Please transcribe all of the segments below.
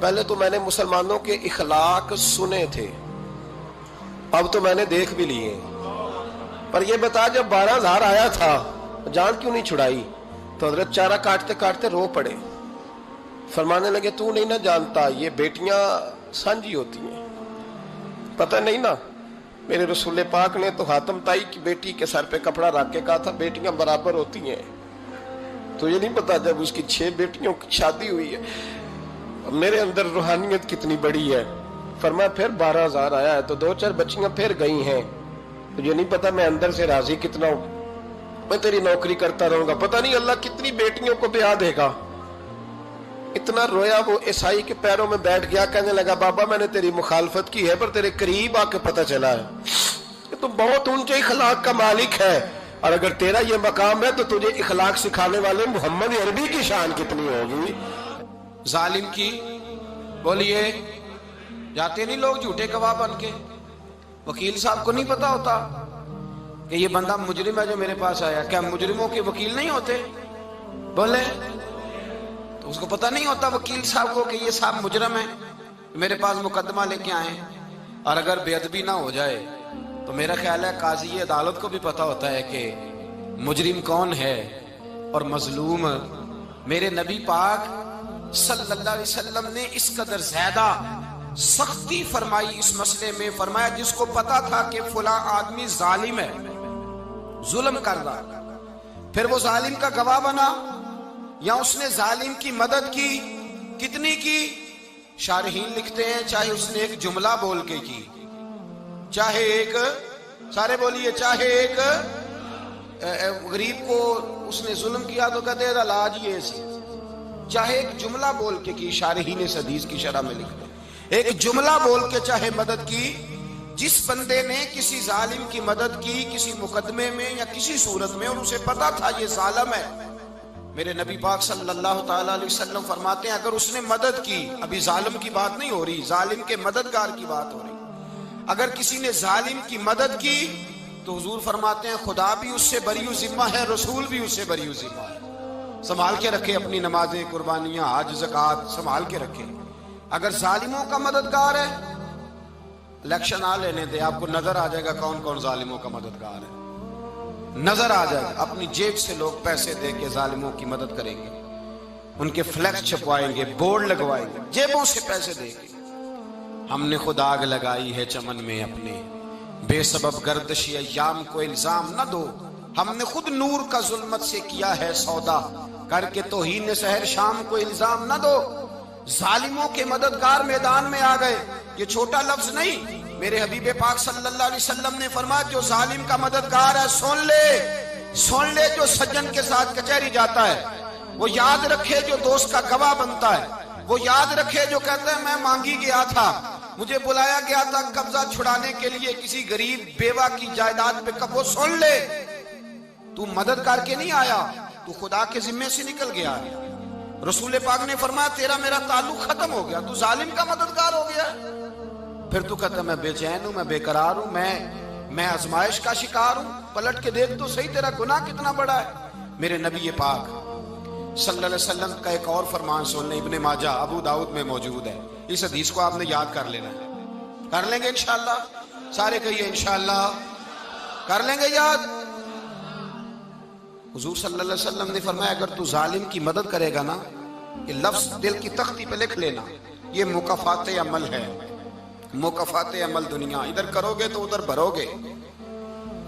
پہلے تو میں نے مسلمانوں کے اخلاق سنے تھے، اب تو میں نے دیکھ بھی لیے، پر یہ بتا جب 12,000 آیا تھا جان کیوں نہیں چھڑائی؟ تو حضرت چارہ کاٹتے کاٹتے رو پڑے، فرمانے لگے تو نہیں نہ جانتا یہ بیٹیاں سانجھی ہوتی ہیں، پتہ نہیں نا، میرے رسول پاک نے تو حاتم تائی کی بیٹی کے سر پہ کپڑا رکھ کے کہا تھا بیٹیاں برابر ہوتی ہیں، تو یہ نہیں پتا جب اس کی 6 بیٹیوں کی شادی ہوئی ہے میرے اندر روحانیت کتنی بڑی ہے۔ فرمایا پھر 12,000 آیا ہے تو 2-4 بچیاں پھر گئی ہیں، تو یہ نہیں پتا میں اندر سے راضی کتنا ہوں، میں تیری نوکری کرتا رہوں گا، پتہ نہیں اللہ کتنی بیٹیوں کو بیاہ دے گا۔ اتنا رویا وہ عیسائی کے پیروں میں بیٹھ گیا، کہنے لگا بابا میں نے تیری مخالفت کی ہے پر تیرے قریب آ کے پتہ چلا ہے کہ تو بہت اونچے اخلاق کا مالک ہے، اور اگر تیرا یہ مقام ہے تو تجھے اخلاق سکھانے والے محمد عربی کی شان کتنی ہوگی۔ ظالم کی بولیے جاتے نہیں لوگ جھوٹے گواہ بن کے، وکیل صاحب کو نہیں پتا ہوتا کہ یہ بندہ مجرم ہے جو میرے پاس آیا، کیا مجرموں کے وکیل نہیں ہوتے؟ بولے تو اس کو پتہ نہیں ہوتا وکیل صاحب کو کہ یہ صاحب مجرم ہے، میرے پاس مقدمہ لے کے آئے، اور اگر بے ادبی نہ ہو جائے تو میرا خیال ہے قاضی عدالت کو بھی پتا ہوتا ہے کہ مجرم کون ہے اور مظلوم۔ میرے نبی پاک صلی اللہ علیہ وسلم نے اس قدر زیادہ سختی فرمائی اس مسئلے میں، فرمایا جس کو پتا تھا کہ فلاں آدمی ظالم ہے، ظلم کر رہا، پھر وہ ظالم کا گواہ بنا یا اس نے ظالم کی مدد کی، کتنی کی؟ شارحین لکھتے ہیں چاہے اس نے ایک جملہ بول کے کی، چاہے ایک، سارے بولیے، چاہے ایک غریب کو اس نے ظلم کیا تو کہتے ہیں علاج یہ سی، چاہے ایک جملہ بول کے کی، شارحین اس حدیث کی شرح میں لکھتے ہیں ایک جملہ بول کے چاہے مدد کی، جس بندے نے کسی ظالم کی مدد کی کسی مقدمے میں یا کسی صورت میں اور اسے پتا تھا یہ ظالم ہے، میرے نبی پاک صلی اللہ تعالی علیہ وسلم فرماتے ہیں اگر اس نے مدد کی، ابھی ظالم کی بات نہیں ہو رہی، ظالم کے مددگار کی بات ہو رہی، اگر کسی نے ظالم کی مدد کی تو حضور فرماتے ہیں خدا بھی اس سے بری ذمہ ہے، رسول بھی اس سے بری ذمہ ہے۔ سنبھال کے رکھے اپنی نمازیں، قربانیاں، حج، زکوٰۃ سنبھال کے رکھے۔ اگر ظالموں کا مددگار ہے، الیکشن آ لینے دے، آپ کو نظر آ جائے گا کون کون ظالموں کا مددگار ہے، نظر آ جائے گا۔ اپنی جیب سے لوگ پیسے دے کے ظالموں کی مدد کریں گے، ان کے فلیکس چھپوائیں گے، بورڈ لگوائیں گے، جیبوں سے پیسے دے گے۔ ہم نے خود آگ لگائی ہے چمن میں اپنے، بے سبب گردشی ایام کو الزام نہ دو، ہم نے خود نور کا ظلمت سے کیا ہے سودا، کر کے توہین سحر شام کو الزام نہ دو۔ ظالموں کے مددگار میدان میں آ گئے، یہ چھوٹا لفظ نہیں، میرے حبیب پاک صلی اللہ علیہ وسلم نے فرمایا جو ظالم کا مددگار ہے سن لے جو سجن کے ساتھ کچہری جاتا ہے، وہ یاد رکھے جو دوست کا گواہ بنتا ہے، وہ یاد رکھے جو کہتا ہے میں مانگی گیا تھا، مجھے بلایا گیا تھا قبضہ چھڑانے کے لیے کسی غریب بیوہ کی جائیداد پہ، وہ سن لے تو مدد کر کے نہیں آیا، تو خدا کے ذمے سے نکل گیا ہے۔ رسول پاک نے فرمایا تیرا میرا تعلق ختم ہو گیا، تو ظالم کا مددگار ہو گیا، پھر تو کہتا میں بے چین ہوں، میں بے قرار ہوں، میں آزمائش کا شکار ہوں، پلٹ کے دیکھ تو صحیح تیرا گناہ کتنا بڑا ہے۔ میرے نبی پاک صلی اللہ علیہ وسلم کا ایک اور فرمان سن لیں، ابن ماجہ ابو داؤد میں موجود ہے، اس حدیث کو آپ نے یاد کر لینا ہے، کر لیں گے انشاءاللہ، سارے کہیے انشاءاللہ، کر لیں گے یاد۔ حضور صلی اللہ علیہ وسلم نے فرمایا اگر تو ظالم کی مدد کرے گا نا، یہ لفظ دل کی تختی پہ لکھ لینا، یہ مکافات عمل ہے، مکافات عمل دنیا، ادھر کرو گے تو ادھر بھرو گے۔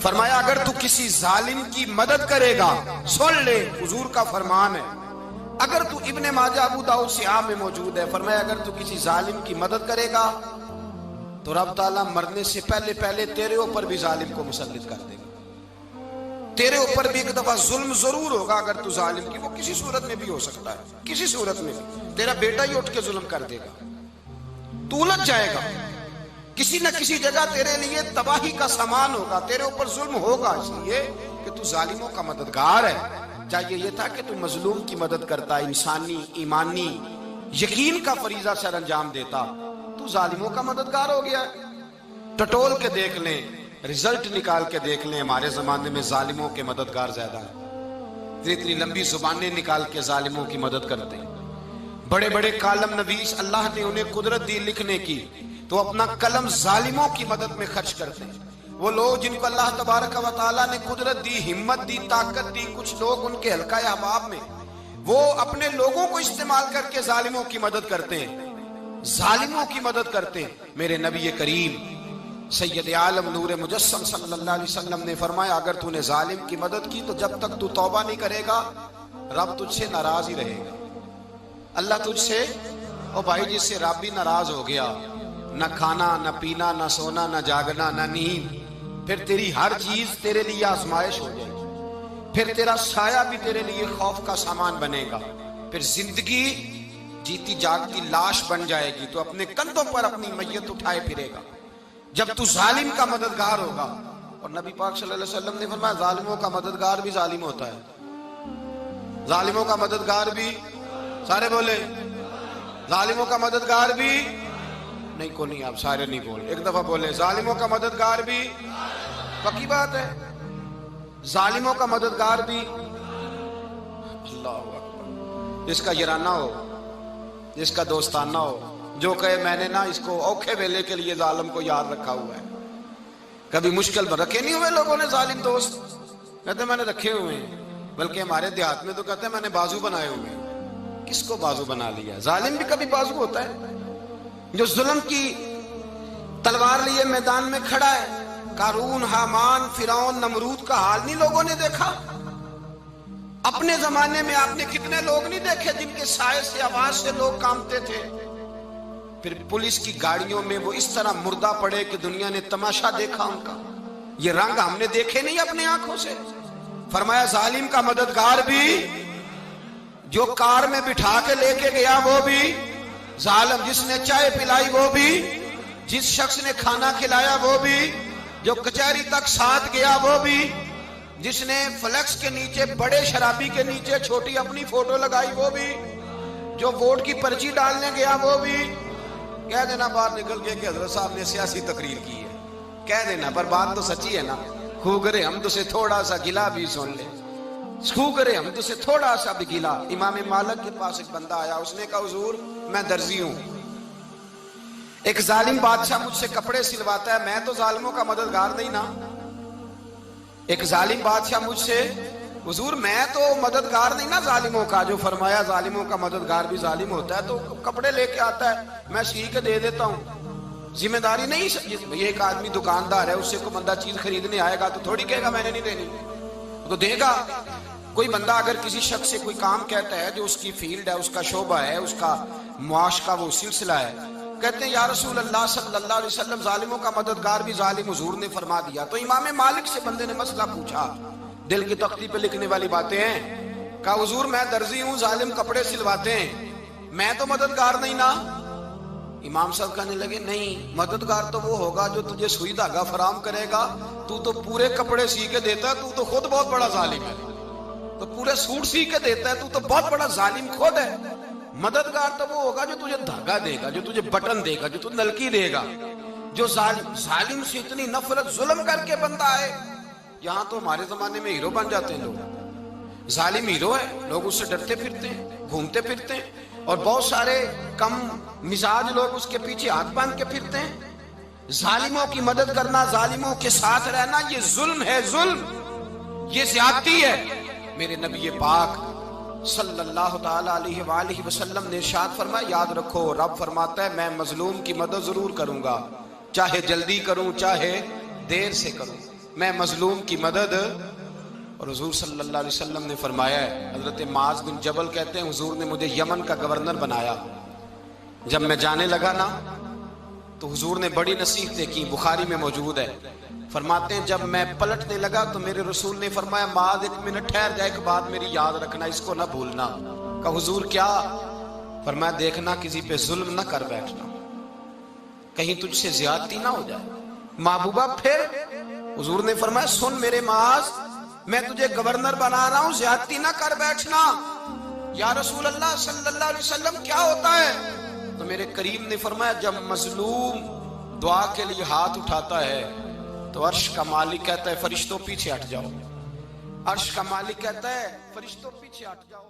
فرمایا اگر تو کسی ظالم کی مدد کرے گا، سن لے حضور کا فرمان ہے، اگر تو ابن ماجہ ابو داؤد سیاہ میں موجود ہے، فرمایا اگر تو کسی ظالم کی مدد کرے گا تو رب تعالیٰ مرنے سے پہلے پہلے تیرے اوپر بھی ظالم کو مسلط کر دے گا، تیرے اوپر بھی ایک دفعہ ظلم ضرور ہوگا اگر تو ظالم کی، وہ کسی صورت میں بھی ہو سکتا ہے، کسی صورت میں بھی تیرا بیٹا ہی اٹھ کے ظلم کر دے گا، تو الجھ جائے گا، کسی نہ کسی جگہ تیرے لیے تباہی کا سامان ہوگا، تیرے اوپر ظلم ہوگا، اس لیے کہ تو ظالموں کا مددگار ہے۔ چاہیے یہ تھا کہ تو مظلوم کی مدد کرتا، انسانی ایمانی یقین کا فریضہ سر انجام دیتا، تو ظالموں کا مددگار ہو گیا۔ ٹٹول کے دیکھ لیں، رزلٹ نکال کے دیکھ لیں، ہمارے زمانے میں ظالموں کے مددگار زیادہ ہیں، اتنی لمبی زبانیں نکال کے ظالموں کی مدد کرتے ہیں، بڑے بڑے کالم نویس اللہ نے انہیں قدرت دی لکھنے کی، تو اپنا قلم ظالموں کی مدد میں خرچ کرتے ہیں۔ وہ لوگ جن کو اللہ تبارک و تعالیٰ نے قدرت دی، ہمت دی، طاقت دی، کچھ لوگ ان کے حلقہ احباب میں، وہ اپنے لوگوں کو استعمال کر کے ظالموں کی مدد کرتے ہیں، ظالموں کی مدد کرتے ہیں۔ میرے نبی کریم سید عالم نور مجسم صلی اللہ علیہ وسلم نے فرمایا، اگر تو نے ظالم کی مدد کی تو جب تک تو توبہ نہیں کرے گا رب تجھ سے ناراض ہی رہے گا۔ اللہ تجھ سے، او بھائی جس سے رب بھی ناراض ہو گیا، نہ کھانا نہ پینا نہ سونا نہ جاگنا نہ نیند، پھر تیری ہر چیز تیرے لیے آزمائش ہو جائے گی، پھر تیرا سایہ بھی تیرے لیے خوف کا سامان بنے گا، پھر زندگی جیتی جاگتی لاش بن جائے گی، تو اپنے کندھوں پر اپنی میت اٹھائے پھرے گا جب تو ظالم کا مددگار ہوگا۔ اور نبی پاک صلی اللہ علیہ وسلم نے فرمایا ظالموں کا مددگار بھی ظالم ہوتا ہے، ظالموں کا مددگار بھی، سارے بولے ظالموں کا مددگار بھی، نہیں کو نہیں، آپ سارے نہیں بولے، ایک دفعہ بولے ظالموں کا مددگار بھی، پکی بات ہے، ظالموں کا مددگار بھی۔ اللہ اکبر، جس کا یارانہ ہو، جس کا دوستانہ ہو، جو کہے میں نے نا اس کو اوکھے ویلے کے لیے ظالم کو یاد رکھا ہوا ہے۔ کبھی مشکل پر رکھے نہیں ہوئے لوگوں نے ظالم دوست، کہتے میں نے رکھے ہوئے ہیں، بلکہ ہمارے دیہات میں تو کہتے ہیں میں نے بازو بنائے ہوئے ہیں۔ کس کو بازو بنا لیا؟ ظالم بھی کبھی بازو ہوتا ہے، جو ظلم کی تلوار لیے میدان میں کھڑا ہے۔ قارون، حامان، فرعون، نمرود کا حال نہیں لوگوں نے دیکھا؟ اپنے زمانے میں آپ نے کتنے لوگ نہیں دیکھے جن کے سائے سے، آواز سے لوگ کانپتے تھے؟ پھر پولیس کی گاڑیوں میں وہ اس طرح مردہ پڑے کہ دنیا نے تماشا دیکھا ان کا۔ یہ رنگ ہم نے دیکھے نہیں اپنے آنکھوں سے۔ فرمایا ظالم کا مددگار بھی، جو کار میں بٹھا کے لے کے گیا وہ بھی ظالم، جس نے چائے پلائی وہ بھی، جس شخص نے کھانا کھلایا وہ بھی، جو کچہری تک ساتھ گیا وہ بھی، جس نے فلیکس کے نیچے، بڑے شرابی کے نیچے چھوٹی اپنی فوٹو لگائی وہ بھی، جو ووٹ کی پرچی ڈالنے گیا وہ بھی۔ کہہ دینا باہر نکل کے کہ حضرت صاحب نے سیاسی تقریر کی ہے، کہہ دینا، پر بات تو سچی ہے نا۔ خو کرے ہم تو سے تھوڑا سا گلا بھی سن لے، خو کرے ہم تو سے تھوڑا سا بھی گلا۔ امام مالک کے پاس ایک بندہ آیا، اس نے کہا حضور میں درزی ہوں، ایک ظالم بادشاہ مجھ سے کپڑے سلواتا ہے، میں تو ظالموں کا مددگار نہیں نا۔ ایک ظالم بادشاہ مجھ سے، حضور میں تو مددگار نہیں نا ظالموں کا، جو فرمایا ظالموں کا مددگار بھی ظالم ہوتا ہے، تو کپڑے لے کے آتا ہے میں سی کے دے دیتا ہوں، ذمہ داری نہیں۔ یہ ایک آدمی دکاندار ہے، اس سے کوئی بندہ چیز خریدنے آئے گا تو تھوڑی کہے گا میں نے نہیں دینی، تو دے گا۔ کوئی بندہ اگر کسی شخص سے کوئی کام کہتا ہے جو اس کی فیلڈ ہے، اس کا شعبہ ہے، اس کا معاش کا وہ سلسلہ ہے، کہتے ہیں یا رسول اللہ صلی اللہ علیہ وسلم ظالموں کا مددگار بھی ظالم، حضور نے فرما دیا۔ تو امام مالک سے بندے نے مسئلہ پوچھا، دل کی تختی پہ لکھنے والی باتیں ہیں، کہا حضور میں درزی ہوں، ظالم کپڑے سلواتے ہیں، میں تو مددگار نہیں نا۔ امام صاحب کہنے لگے نہیں، مددگار تو وہ ہوگا جو تجھے سوئی دھاگا فراہم کرے گا، تو پورے کپڑے سی کے دیتا ہے، تو خود بہت بڑا ظالم ہے، تو پورے سوٹ سی کے دیتا ہے، تو بہت بڑا ظالم خود ہے۔ مددگار تو وہ ہوگا جو تجھے دھاگا دے گا، جو تجھے بٹن دے گا، جو تجھے نلکی دے گا۔ جو ظالم سے اتنی نفرت، ظلم کر کے بندہ ہے، یہاں تو ہمارے زمانے میں ہیرو بن جاتے ہیں لوگ، ظالم ہیرو ہے، لوگ اس سے ڈرتے پھرتے ہیں، گھومتے پھرتے ہیں، اور بہت سارے کم مزاج لوگ اس کے پیچھے ہاتھ باندھ کے پھرتے ہیں۔ ظالموں کی مدد کرنا، ظالموں کے ساتھ رہنا، یہ ظلم ہے، ظلم، یہ زیادتی ہے۔ میرے نبی پاک صلی اللہ تعالی علیہ وآلہ وسلم نے ارشاد فرمایا، یاد رکھو رب فرماتا ہے میں مظلوم کی مدد ضرور کروں گا، چاہے جلدی کروں چاہے دیر سے کروں، میں مظلوم کی مدد۔ اور حضور صلی اللہ علیہ وسلم نے فرمایا ہے، حضرت معاذ بن جبل کہتے ہیں حضور نے مجھے یمن کا گورنر بنایا، جب میں جانے لگا نا تو حضور نے بڑی نصیحتیں کی، بخاری میں موجود ہے، فرماتے ہیں جب میں پلٹنے لگا تو میرے رسول نے فرمایا معاذ ایک منٹ ٹھہر جا، ایک بات میری یاد رکھنا، اس کو نہ بھولنا۔ کہا حضور کیا؟ فرمایا دیکھنا کسی پہ ظلم نہ کر بیٹھنا، کہیں تجھ سے زیادتی نہ ہو جائے۔ محبوبہ پھر حضور نے فرمایا سن میرے معاذ، میں تجھے گورنر بنا رہا ہوں، زیادتی نہ کر بیٹھنا۔ یا رسول اللہ صلی اللہ علیہ وسلم کیا ہوتا ہے؟ تو میرے کریم نے فرمایا جب مظلوم دعا کے لیے ہاتھ اٹھاتا ہے تو عرش کا مالک کہتا ہے فرشتوں پیچھے ہٹ جاؤ، عرش کا مالک کہتا ہے فرشتوں پیچھے ہٹ جاؤ۔